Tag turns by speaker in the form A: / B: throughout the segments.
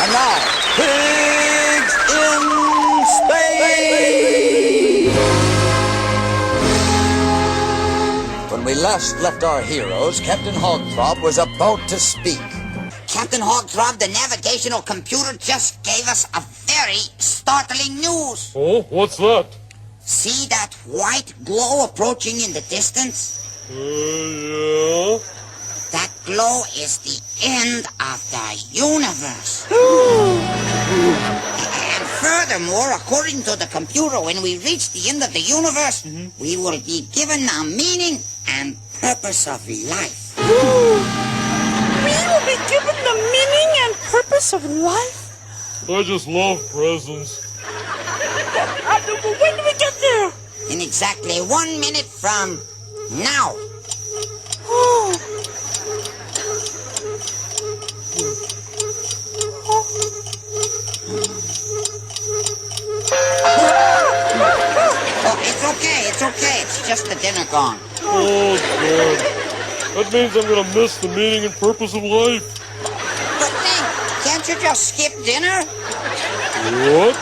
A: And now, Pigs in Space! When we last left our heroes, Captain Hogthrob was about to speak.
B: Captain Hogthrob, the navigational computer just gave us a very startling news.
C: Oh, what's that?
B: See that white glow approaching in the distance?
C: Yeah?
B: That glow is the end of the universe. And furthermore, according to the computer, when we reach the end of the universe, we will be given a meaning and purpose of life.
D: We will be given the meaning and purpose of life?
C: I just love presents.
D: When do we get there?
B: In exactly 1 minute from now.
D: Oh.
B: Oh, it's okay. It's just the dinner gong.
C: Oh, God. That means I'm gonna miss the meaning and purpose of life.
B: But think, can't you just skip dinner?
C: What?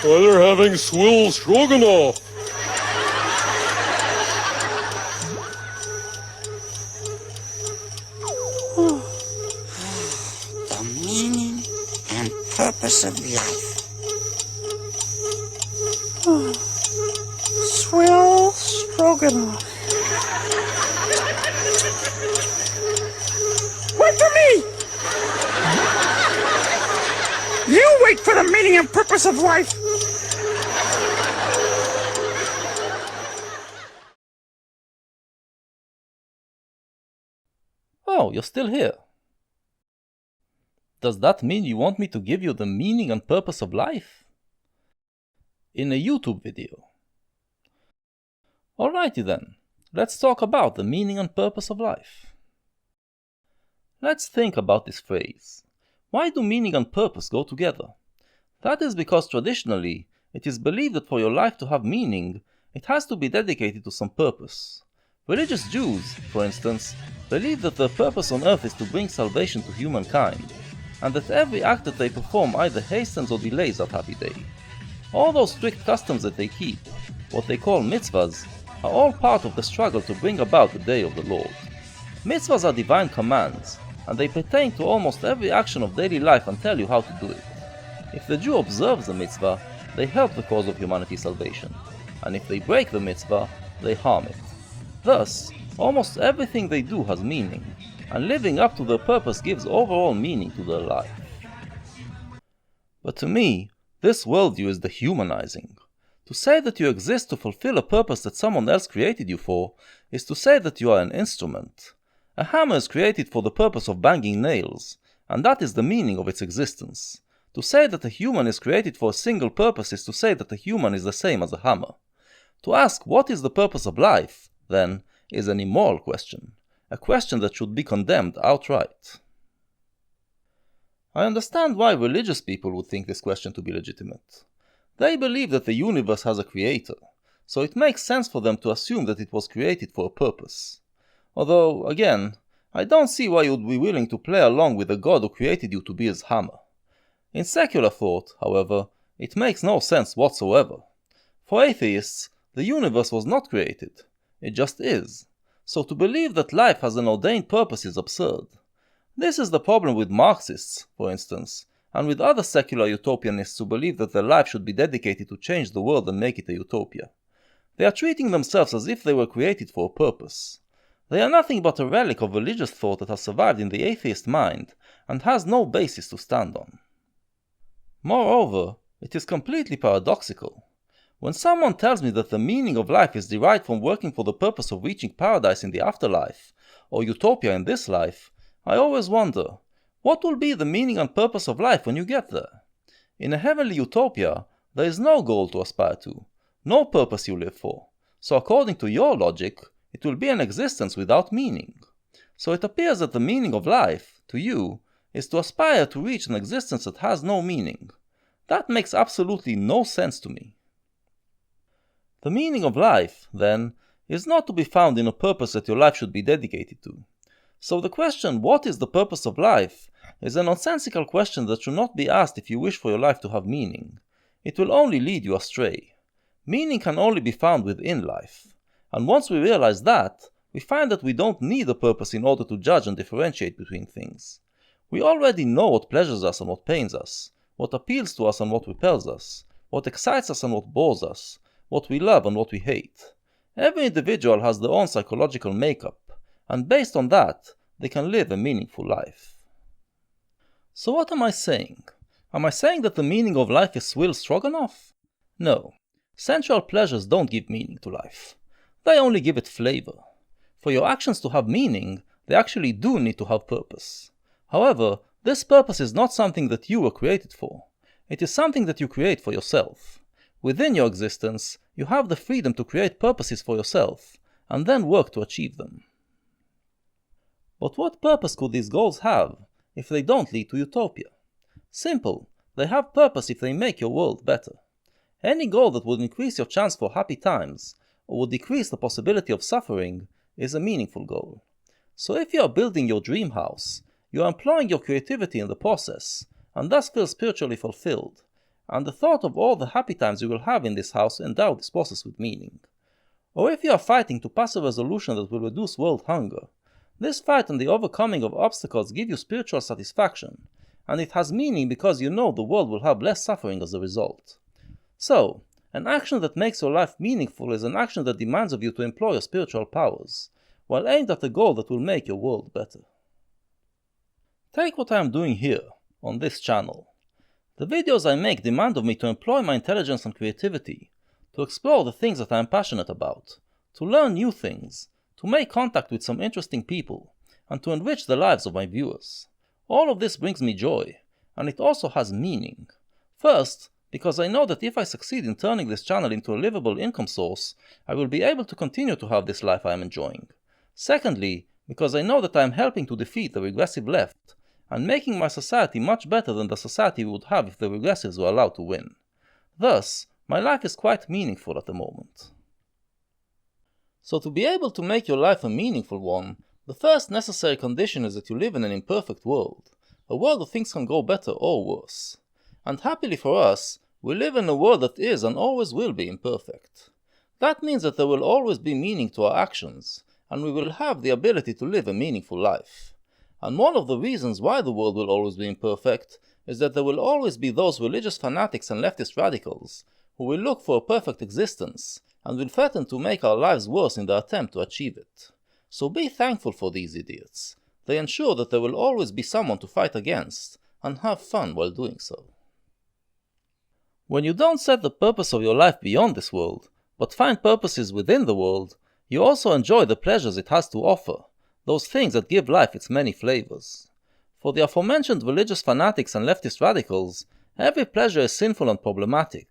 C: Why, they're having swill stroganoff.
B: The meaning and purpose of life.
D: Swill stroganoff. Wait for me! You wait for the meaning and purpose of life.
E: Oh, you're still here. Does that mean you want me to give you the meaning and purpose of life? In a YouTube video. Alrighty then, let's talk about the meaning and purpose of life. Let's think about this phrase. Why do meaning and purpose go together? That is because traditionally, it is believed that for your life to have meaning, it has to be dedicated to some purpose. Religious Jews, for instance, believe that their purpose on earth is to bring salvation to humankind, and that every act that they perform either hastens or delays that happy day. All those strict customs that they keep, what they call mitzvahs, are all part of the struggle to bring about the day of the Lord. Mitzvahs are divine commands, and they pertain to almost every action of daily life and tell you how to do it. If the Jew observes the mitzvah, they help the cause of humanity's salvation, and if they break the mitzvah, they harm it. Thus, almost everything they do has meaning, and living up to their purpose gives overall meaning to their life. But to me, this worldview is dehumanizing. To say that you exist to fulfill a purpose that someone else created you for is to say that you are an instrument. A hammer is created for the purpose of banging nails, and that is the meaning of its existence. To say that a human is created for a single purpose is to say that a human is the same as a hammer. To ask what is the purpose of life, then, is an immoral question, a question that should be condemned outright. I understand why religious people would think this question to be legitimate. They believe that the universe has a creator, so it makes sense for them to assume that it was created for a purpose. Although, again, I don't see why you would be willing to play along with the God who created you to be his hammer. In secular thought, however, it makes no sense whatsoever. For atheists, the universe was not created, it just is. So to believe that life has an ordained purpose is absurd. This is the problem with Marxists, for instance, and with other secular utopianists who believe that their life should be dedicated to change the world and make it a utopia. They are treating themselves as if they were created for a purpose. They are nothing but a relic of religious thought that has survived in the atheist mind and has no basis to stand on. Moreover, it is completely paradoxical. When someone tells me that the meaning of life is derived from working for the purpose of reaching paradise in the afterlife, or utopia in this life, I always wonder, what will be the meaning and purpose of life when you get there? In a heavenly utopia, there is no goal to aspire to, no purpose you live for, so according to your logic, it will be an existence without meaning. So it appears that the meaning of life, to you, is to aspire to reach an existence that has no meaning. That makes absolutely no sense to me. The meaning of life, then, is not to be found in a purpose that your life should be dedicated to. So the question, what is the purpose of life, is a nonsensical question that should not be asked if you wish for your life to have meaning. It will only lead you astray. Meaning can only be found within life. And once we realize that, we find that we don't need a purpose in order to judge and differentiate between things. We already know what pleasures us and what pains us, what appeals to us and what repels us, what excites us and what bores us, what we love and what we hate. Every individual has their own psychological makeup, and based on that, they can live a meaningful life. So what am I saying? Am I saying that the meaning of life is Will Stroganoff? No. Sensual pleasures don't give meaning to life. They only give it flavor. For your actions to have meaning, they actually do need to have purpose. However, this purpose is not something that you were created for. It is something that you create for yourself. Within your existence, you have the freedom to create purposes for yourself, and then work to achieve them. But what purpose could these goals have if they don't lead to utopia? Simple, they have purpose if they make your world better. Any goal that would increase your chance for happy times, or would decrease the possibility of suffering, is a meaningful goal. So if you are building your dream house, you are employing your creativity in the process, and thus feel spiritually fulfilled, and the thought of all the happy times you will have in this house endow this process with meaning. Or if you are fighting to pass a resolution that will reduce world hunger, this fight and the overcoming of obstacles give you spiritual satisfaction, and it has meaning because you know the world will have less suffering as a result. So, an action that makes your life meaningful is an action that demands of you to employ your spiritual powers, while aimed at a goal that will make your world better. Take what I am doing here, on this channel. The videos I make demand of me to employ my intelligence and creativity, to explore the things that I am passionate about, to learn new things, to make contact with some interesting people, and to enrich the lives of my viewers. All of this brings me joy, and it also has meaning. First, because I know that if I succeed in turning this channel into a livable income source, I will be able to continue to have this life I am enjoying. Secondly, because I know that I am helping to defeat the regressive left, and making my society much better than the society we would have if the regressives were allowed to win. Thus, my life is quite meaningful at the moment. So to be able to make your life a meaningful one, the first necessary condition is that you live in an imperfect world, a world where things can go better or worse. And happily for us, we live in a world that is and always will be imperfect. That means that there will always be meaning to our actions, and we will have the ability to live a meaningful life. And one of the reasons why the world will always be imperfect is that there will always be those religious fanatics and leftist radicals who will look for a perfect existence and will threaten to make our lives worse in their attempt to achieve it. So be thankful for these idiots. They ensure that there will always be someone to fight against, and have fun while doing so. When you don't set the purpose of your life beyond this world, but find purposes within the world, you also enjoy the pleasures it has to offer, those things that give life its many flavors. For the aforementioned religious fanatics and leftist radicals, every pleasure is sinful and problematic,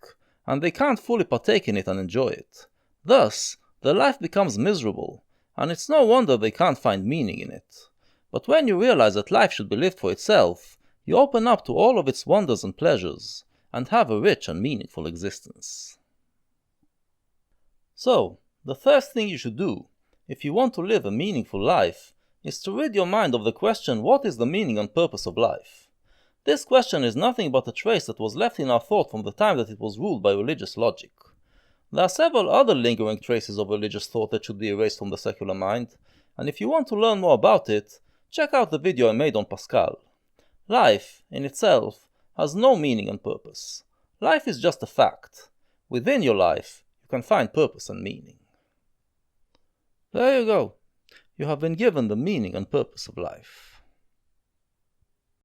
E: and they can't fully partake in it and enjoy it. Thus, their life becomes miserable, and it's no wonder they can't find meaning in it. But when you realize that life should be lived for itself, you open up to all of its wonders and pleasures, and have a rich and meaningful existence. So, the first thing you should do, if you want to live a meaningful life, is to rid your mind of the question, what is the meaning and purpose of life? This question is nothing but a trace that was left in our thought from the time that it was ruled by religious logic. There are several other lingering traces of religious thought that should be erased from the secular mind, and if you want to learn more about it, check out the video I made on Pascal. Life, in itself, has no meaning and purpose. Life is just a fact. Within your life, you can find purpose and meaning. There you go. You have been given the meaning and purpose of life.